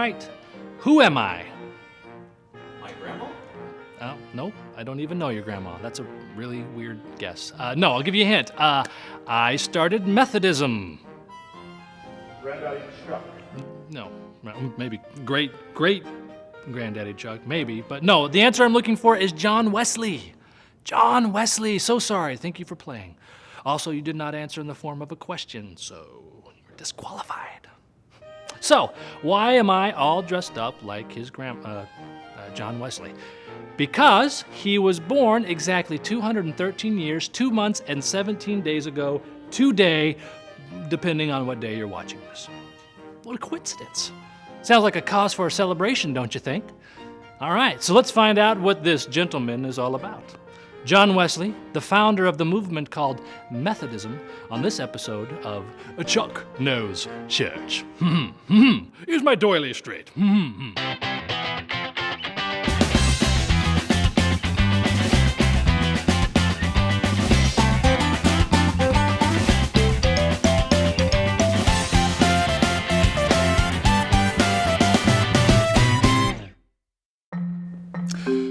right. Who am I? My grandma? Oh, no, I don't even know your grandma. That's a really weird guess. No, I'll give you a hint. I started Methodism. Granddaddy Chuck. No, maybe great granddaddy Chuck, maybe. But no, the answer I'm looking for is John Wesley. John Wesley, so sorry. Thank you for playing. Also, you did not answer in the form of a question, so you're disqualified. So, why am I all dressed up like his John Wesley? Because he was born exactly 213 years, 2 months, and 17 days ago today, depending on what day you're watching this. What a coincidence. Sounds like a cause for a celebration, don't you think? All right, so let's find out what this gentleman is all about. John Wesley, the founder of the movement called Methodism, on this episode of Chuck Knows Church. Here's my doily straight.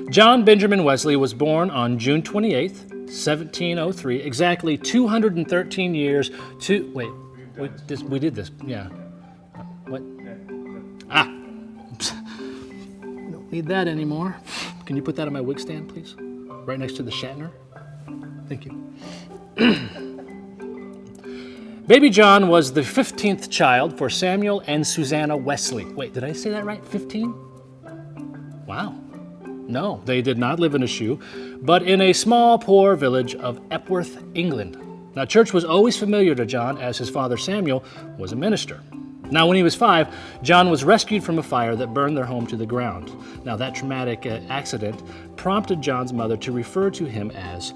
John Benjamin Wesley was born on June 28th, 1703, exactly 213 years to... Wait, we did this, yeah. What? Don't need that anymore. Can you put that on my wig stand, please? Right next to the Shatner? Thank you. Baby John was the 15th child for Samuel and Susanna Wesley. Wait, did I say that right? 15? Wow. No, they did not live in a shoe, but in a small, poor village of Epworth, England. Now, church was always familiar to John as his father Samuel was a minister. Now, when he was 5, John was rescued from a fire that burned their home to the ground. Now, that traumatic accident prompted John's mother to refer to him as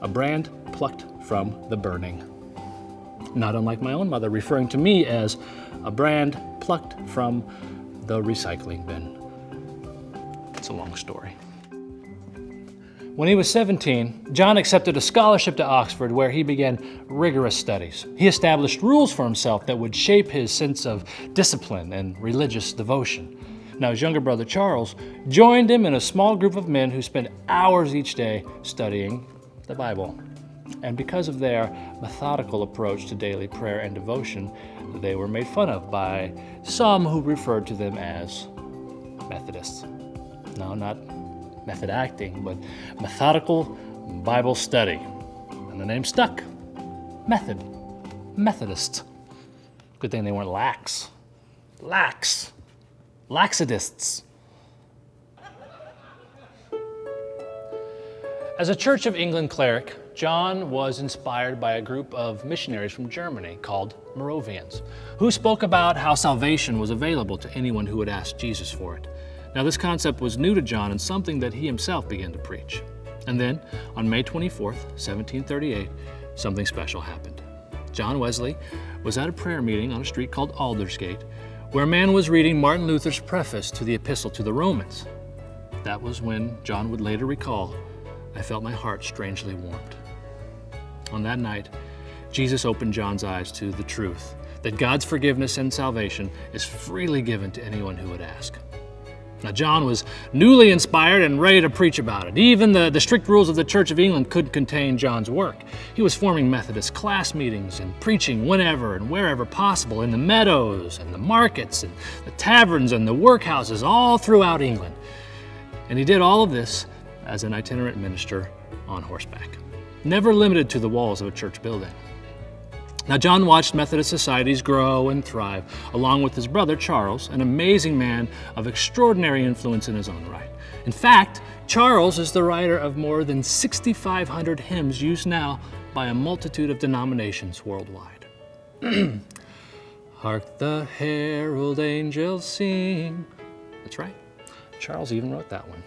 a brand plucked from the burning. Not unlike my own mother referring to me as a brand plucked from the recycling bin. It's a long story. When he was 17, John accepted a scholarship to Oxford where he began rigorous studies. He established rules for himself that would shape his sense of discipline and religious devotion. Now, his younger brother Charles joined him in a small group of men who spent hours each day studying the Bible. And because of their methodical approach to daily prayer and devotion, they were made fun of by some who referred to them as Methodists. No, not method acting, but methodical Bible study. And the name stuck. Methodist. Good thing they weren't laxidists. As a Church of England cleric, John was inspired by a group of missionaries from Germany called Moravians, who spoke about how salvation was available to anyone who would ask Jesus for it. Now, this concept was new to John and something that he himself began to preach. And then, on May 24th, 1738, something special happened. John Wesley was at a prayer meeting on a street called Aldersgate, where a man was reading Martin Luther's preface to the Epistle to the Romans. That was when John would later recall, "I felt my heart strangely warmed." On that night, Jesus opened John's eyes to the truth that God's forgiveness and salvation is freely given to anyone who would ask. Now, John was newly inspired and ready to preach about it. Even the strict rules of the Church of England couldn't contain John's work. He was forming Methodist class meetings and preaching whenever and wherever possible in the meadows and the markets and the taverns and the workhouses all throughout England. And he did all of this as an itinerant minister on horseback, never limited to the walls of a church building. Now, John watched Methodist societies grow and thrive, along with his brother Charles, an amazing man of extraordinary influence in his own right. In fact, Charles is the writer of more than 6,500 hymns used now by a multitude of denominations worldwide. Hark the herald angels sing. That's right. Charles even wrote that one.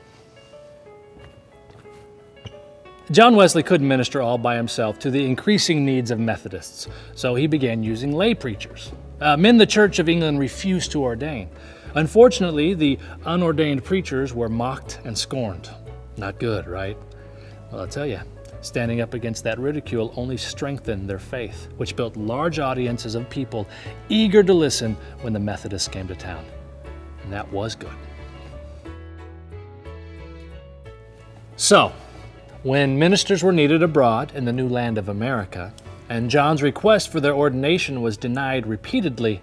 John Wesley couldn't minister all by himself to the increasing needs of Methodists, so he began using lay preachers, men the Church of England refused to ordain. Unfortunately, the unordained preachers were mocked and scorned. Not good, right? Well, I'll tell you, standing up against that ridicule only strengthened their faith, which built large audiences of people eager to listen when the Methodists came to town. And that was good. So, when ministers were needed abroad in the new land of America, and John's request for their ordination was denied repeatedly,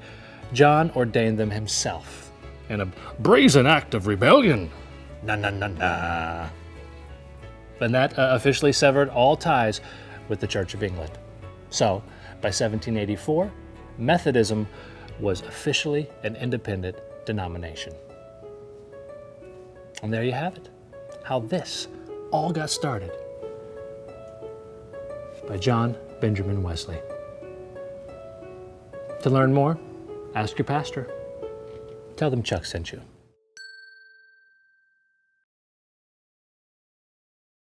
John ordained them himself in a brazen act of rebellion. Na na na na. And that officially severed all ties with the Church of England. So, by 1784, Methodism was officially an independent denomination. And there you have it, how this all got started by John Benjamin Wesley. To learn more, ask your pastor. Tell them Chuck sent you.